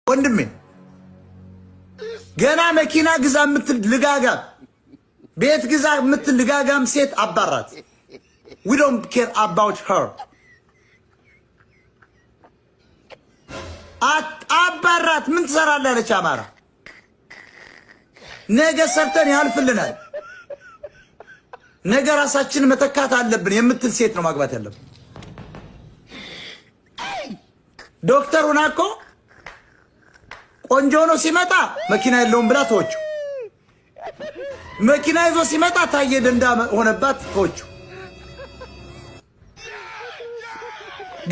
ወንድሜ ገና መኪና ግዛ ምትል ልጋጋም ቤት ግዛ ምትል ልጋጋም ሴት አባራት we don't care about her አባራት ምን ትሰራለች አማራ ነገ ሰርተን ያልፍልናል ነገ ራሳችን መተካት አለብን የምትል ሴት ነው ማግባት ያለብን ዶክተር ሆናኮ ቆንጆ ነው ሲመጣ መኪና የለውም ብላ ተወቹ መኪና ይዞ ሲመጣ ታየ ደንዳ ሆነባት ተወቹ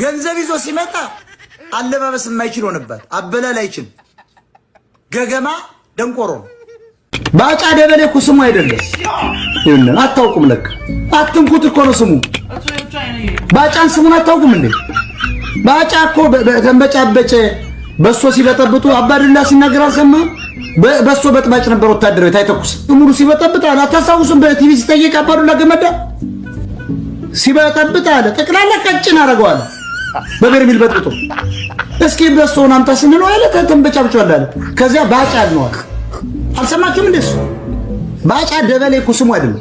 ገንዘብ ይዞ ሲመጣ አለባበስ የማይችል ሆነባት አበላል አይችል ገገማ ደንቆሮ ባጫ ደበሌ እኮ ስሙ አይደለም ይሄን አታውቁም ለካ አትንኩት እኮ ነው ስሙ ባጫን ስሙን አታውቁም እንዴ ባጫ እኮ በተንበጫበጨ በሶ ሲበጠብጡ አባድላ ሲናገር አልሰማ በሶ በጥባጭ ነበር ወታደራዊ ታይተኩስ ሙሉ ሲበጠብጥ አለ አታሳውሱም በቲቪ ሲጠይቅ አባዱላ ገመዳ ሲበጠብጥ አለ ጠቅላላ ቀጭን አረጋዋል በበርሚል በጥብጦ እስኪ በሶውን አምጣ ስንለው አለ ተንበጫብጫል አለ ከዚያ ባጫ ነው አልሰማችሁም እንደሱ ባጫ ደበሌ እኮ ስሙ አይደለም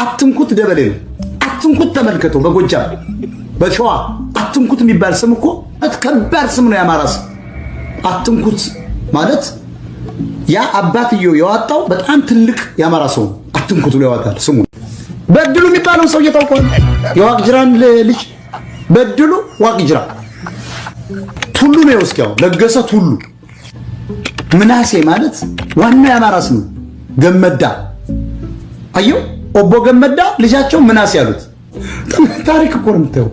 አትንኩት ደበሌ ነው አትንኩት ተመልከቱ በጎጃም በሸዋ አትንኩት የሚባል ስም እኮ ከባድ ስም ነው ያማራስ አትንኩት ማለት ያ አባትየው ያወጣው በጣም ትልቅ ያማራ ሰው አትንኩት ነው ያወጣል ስሙ በድሉ የሚባለው ሰው እየታውቀው የዋቅጅራን ልጅ በድሉ ዋቅጅራ ሁሉ ነው ወስኪያው ለገሰ ሁሉ ምናሴ ማለት ዋና ያማራ ስም ገመዳ አየው ኦቦ ገመዳ ልጃቸው ምናሴ ያሉት ታሪክ እኮ ነው የምታየው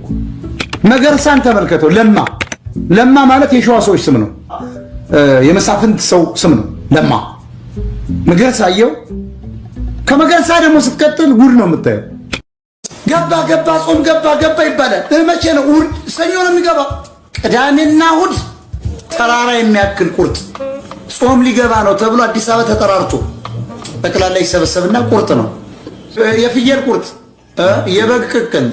መገርሳን ተመልከተው ለማ ማለት የሸዋ ሰዎች ስም ነው የመሳፍንት ሰው ስም ነው ለማ መገርሳ አየው ከመገርሳ ደግሞ ስትቀጥል ጉድ ነው የምታየው ገባ ጾም ገባ ይባላል መቼ ነው ሰኞ ነው የሚገባው ቅዳሜና እሑድ ተራራ የሚያክል ቁርጥ ጾም ሊገባ ነው ተብሎ አዲስ አበባ ተጠራርቶ ጠቅላላ ይሰበሰብና ቁርጥ ነው የፍየል ቁርጥ የበግ ቅቅል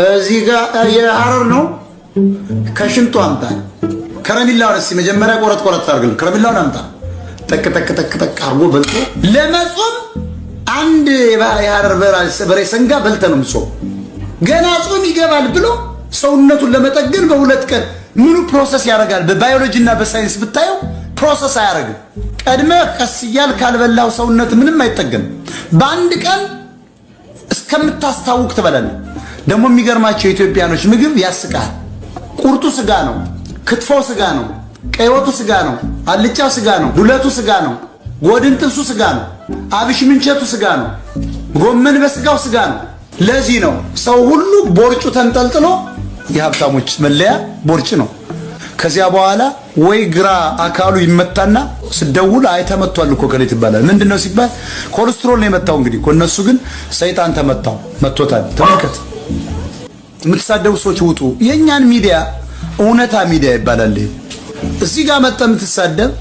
እዚህ ጋር የሐረር ነው ከሽንቱ አምጣ ከረሚላውን እስኪ መጀመሪያ ቆረጥ አድርግልን ከረሚላውን አምጣ ጠቅ አርጎ በልቶ ለመጾም አንድ የሐረር በሬ ሰንጋ በልተ ነው ምጾም ገና ጾም ይገባል ብሎ ሰውነቱን ለመጠገን በሁለት ቀን ምኑ ፕሮሰስ ያደርጋል በባዮሎጂ እና በሳይንስ ብታየው ፕሮሰስ አያደርግም ቀድመ ቀስ ይያል ካልበላው ሰውነት ምንም አይጠገንም በአንድ ቀን እስከምታስታውቅ ትበላለህ ደግሞ የሚገርማቸው የኢትዮጵያኖች ምግብ ያስቃል ቁርጡ ስጋ ነው ክትፎ ስጋ ነው ቀይ ወጡ ስጋ ነው አልጫው ስጋ ነው ዱለቱ ስጋ ነው ጎድንጥሱ ስጋ ነው አብሽ ምንቸቱ ስጋ ነው ጎመን በስጋው ስጋ ነው ለዚህ ነው ሰው ሁሉ ቦርጩ ተንጠልጥሎ የሀብታሞች መለያ ቦርጭ ነው ከዚያ በኋላ ወይ ግራ አካሉ ይመታና ስደውል አይተመቷል እኮ ከሌት ይባላል ምንድነው ሲባል ኮሌስትሮል ነው የመታው እንግዲህ ኮነሱ ግን ሰይጣን መቶታል ተመልከት የምትሳደቡ ሰዎች ውጡ የኛን ሚዲያ እውነታ ሚዲያ ይባላል እዚህ ጋር መጣ የምትሳደብ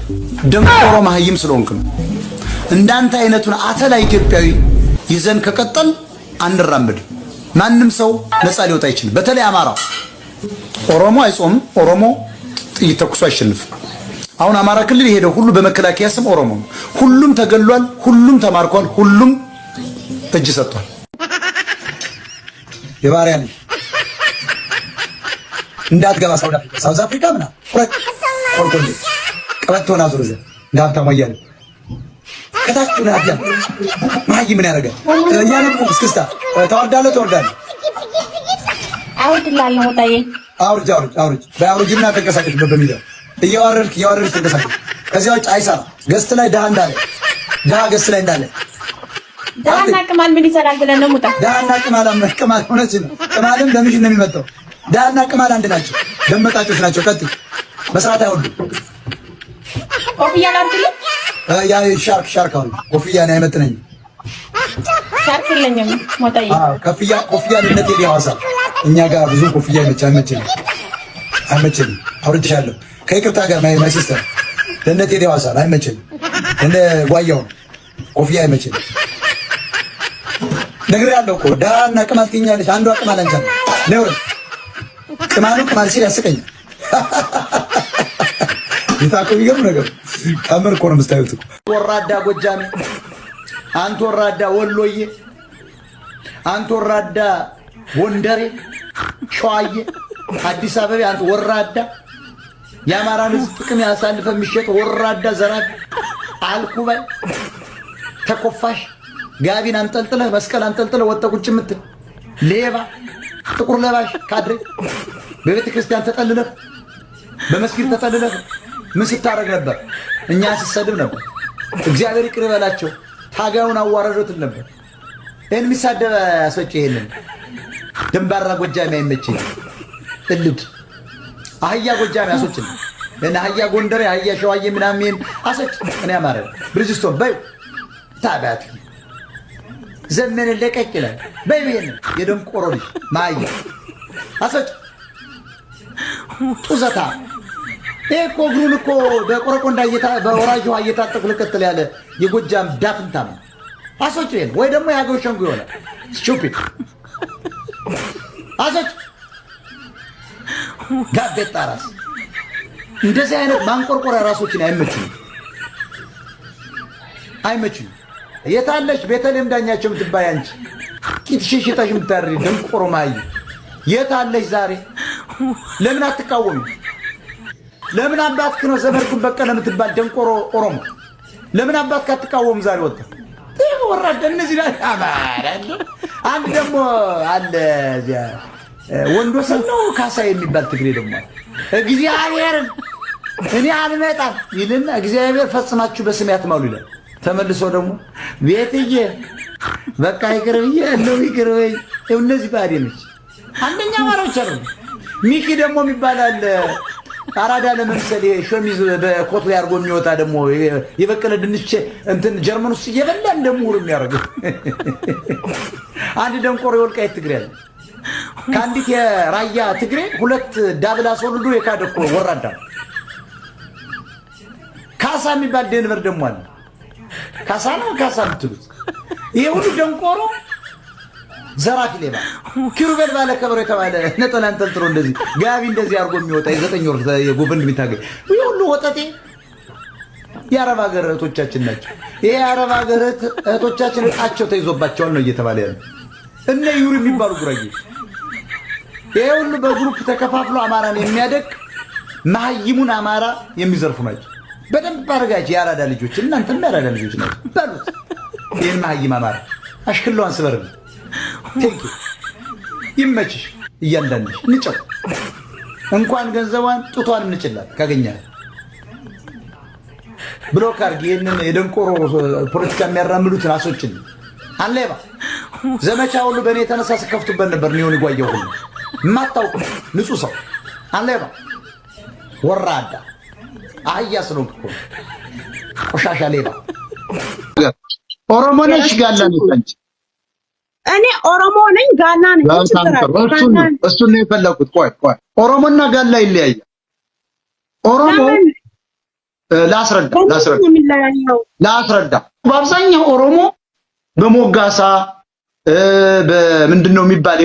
ደንቆሮ ማህይም ስለሆንክ ነው እንዳንተ አይነቱን አተላ ኢትዮጵያዊ ይዘን ከቀጠል አንራምድ ማንንም ሰው ነፃ ሊወጣ አይችልም በተለይ አማራ ኦሮሞ አይጾም ኦሮሞ ጥይት ተኩሶ አይሸንፍ አሁን አማራ ክልል ሄደው ሁሉ በመከላከያ ስም ኦሮሞ ሁሉም ተገሏል ሁሉም ተማርኳል ሁሉም እጅ ሰጥቷል የባሪያ ልጅ እንዳትገባ ሳውዝ አፍሪካ ምና ቆርቆል ቀበቶና ዙርዘ እንዳታማ እያለ ከታችሁን አዲያ ማይ ምን ያደርጋል እያለቁ እስክስታ ተወርዳለህ አውርድላለሁ ወጣዬ አውርጅ በአውርጅና ተንቀሳቀሽ በሚለው እያወረድክ ተንቀሳቀሽ ከዚያ ውጭ አይሰራ ገስት ላይ ደሃ ገስት ላይ እንዳለ ደሃና ቅማል ምን ይሰራል ብለን ነው ሙጣ ደሃና ቅማል ሆነች ነው ቅማልም ለምሽ ነው የሚመጣው ደሃና ቅማል አንድ ናቸው ደመጣጮች ናቸው ቀጥይ መስራት አይወዱ ኮፍያ ላርግልህ ያ ሻርክ አሁን ኮፍያ ነው አይመጥነኝ ሻርክ የለኝም ሞታዬ ኮፍያ ለነቴ ሊያዋሳ እኛ ጋር ብዙ ኮፍያ አይመችም አውርድሻለሁ ከይቅርታ ጋር ማይ ሲስተር ለነቴ ሊያዋሳ አይመችም እነ ጓያው ኮፍያ አይመችም ነግሬያለሁ እኮ ዳና ቅማል ትኛለሽ አንዷ ቅማል አንቻ ነው ቅማሉ ቅማል ሲል ያስቀኛል የታቀው ይገርም ነገር ቀመር እኮ ነው የምታዩት። ወራዳ ጎጃሜ፣ አንተ ወራዳ ወሎዬ፣ አንተ ወራዳ ጎንደሬ፣ ሸዋዬ፣ አዲስ አበባ፣ አንተ ወራዳ የአማራን ሕዝብ ጥቅም ያሳልፈ የሚሸጥ ወራዳ ዘራፊ፣ አልኩባይ፣ ተኮፋሽ፣ ጋቢን አንጠልጥለህ መስቀል አንጠልጥለህ ወጣ ቁጭ የምትል ሌባ፣ ጥቁር ለባሽ ካድሬ፣ በቤተ ክርስቲያን ተጠልለህ በመስጊድ ተጠልለህ ምን ስታረግ ነበር? እኛ ሲሰድብ ነበር። እግዚአብሔር ይቅር ይበላቸው ታጋዩን አዋረዶትን ነበር። ይህን የሚሳደብ ያስወጭ ይሄንን ድንባራ ጎጃሜ አይመችኝ እልድ አህያ ጎጃሜ ያስወጭን እና አህያ ጎንደሬ አህያ ሸዋዬ ምናምን አሰጭ እኔ አማረ ብርጅስቶን በይ ታባቱ ዘመን ለቀቅ ይላል በይ ይሄን የደንቆሮ ልጅ ማየ አሰጭ ጡዘታ እኮ እግሩን እኮ በቆረቆንዳ በወራጅ ውሃ እየታጠቁ ልቀጥል ያለ የጎጃም ዳፍንታም አሶች ይሄን ወይ ደግሞ ያገው ሸንጉ ይሆናል ስቱፒድ አሶች ጋቤጣ ራስ እንደዚህ አይነት ማንቆርቆሪያ ራሶችን አይመችም። የታለሽ ቤተልሔም ዳኛቸው የምትባይ አንቺ ቂጥሽሽ ሽታሽ የምታሪ ደንቆሮ ማይ የታለሽ ዛሬ ለምን አትቃወሚ? ለምን አባትክ ነው ዘመድኩን በቀለ የምትባል ደንቆሮ ኦሮሞ ለምን አባትክ አትቃወም? ዛሬ ወጣ ወራደ እነዚህ ላይ አማራለ አንድ ደግሞ አለ እዚያ ወንዶሰን ነው ካሳ የሚባል ትግሬ ደግሞ እግዚአብሔርን እኔ አልመጣም ይልና እግዚአብሔር ፈጽማችሁ በስም ያትማሉ ይላል። ተመልሶ ደግሞ ቤትዬ በቃ ይቅርብዬ ነው ይቅርበይ። እነዚህ ባዴኖች አንደኛ ማሮች አሉ። ሚኪ ደግሞ የሚባል አለ አራዳ ለመምሰል ሸሚዝ በኮት ላይ አድርጎ የሚወጣ ደግሞ የበቀለ ድንች እንትን ጀርመን ውስጥ እየበላ እንደምውር የሚያደርገው አንድ ደንቆሮ የወልቃይት ትግሬ አለ። ከአንዲት የራያ ትግሬ ሁለት ዳብል አስወልዶ የካደ እኮ ወራዳ ካሳ የሚባል ዴንቨር ደግሞ አለ። ካሳ ነው ካሳ የምትሉት ይሄ ሁሉ ደንቆሮ ዘራፊ ሌባ ኪሩቤል ባለ ከበሮ የተባለ ነጠላ አንጠልጥሎ እንደዚህ ጋቢ እንደዚህ አድርጎ የሚወጣ የዘጠኝ ወር የጎበንድ የሚታገኝ ይሄ ሁሉ ወጠጤ የአረብ ሀገር እህቶቻችን ናቸው። ይሄ የአረብ ሀገር እህቶቻችን እጣቸው ተይዞባቸዋል ነው እየተባለ ያለ እነ ዩሪ የሚባሉ ጉራጌ ይሄ ሁሉ በግሩፕ ተከፋፍሎ አማራን የሚያደቅ ማህይሙን አማራ የሚዘርፉ ናቸው። በደንብ አድርጋችሁ የአራዳ ልጆች እናንተም የአራዳ ልጆች ናቸው በሉት። ይሄን ማህይም አማራ አሽክሏን ስበርል ቴንኪ ይመችሽ። እያንዳንድሽ ንጨው እንኳን ገንዘቧን ጡቷን እንጭላት ካገኛል ብሎክ አድርጊ። ይሄንን የደንቆሮ ፖለቲካ የሚያራምዱትን አሶችን አንሌባ ዘመቻ ሁሉ በእኔ የተነሳ ስከፍቱበት ነበር። ኒዮን ይጓየው ሁሉ የማታውቁ ንጹህ ሰው አንሌባ ወራዳ አህያ ስለሆንክ እኮ ቆሻሻ ሌባ ኦሮሞ ነሽ ጋላ ነሽ? እኔ ኦሮሞ ነኝ ጋላ ነኝ። እሱን ነው የፈለኩት። ቆይ ኦሮሞና ጋላ ይለያያል። ኦሮሞ ላስረዳ በአብዛኛው ኦሮሞ በሞጋሳ በምንድነው የሚባል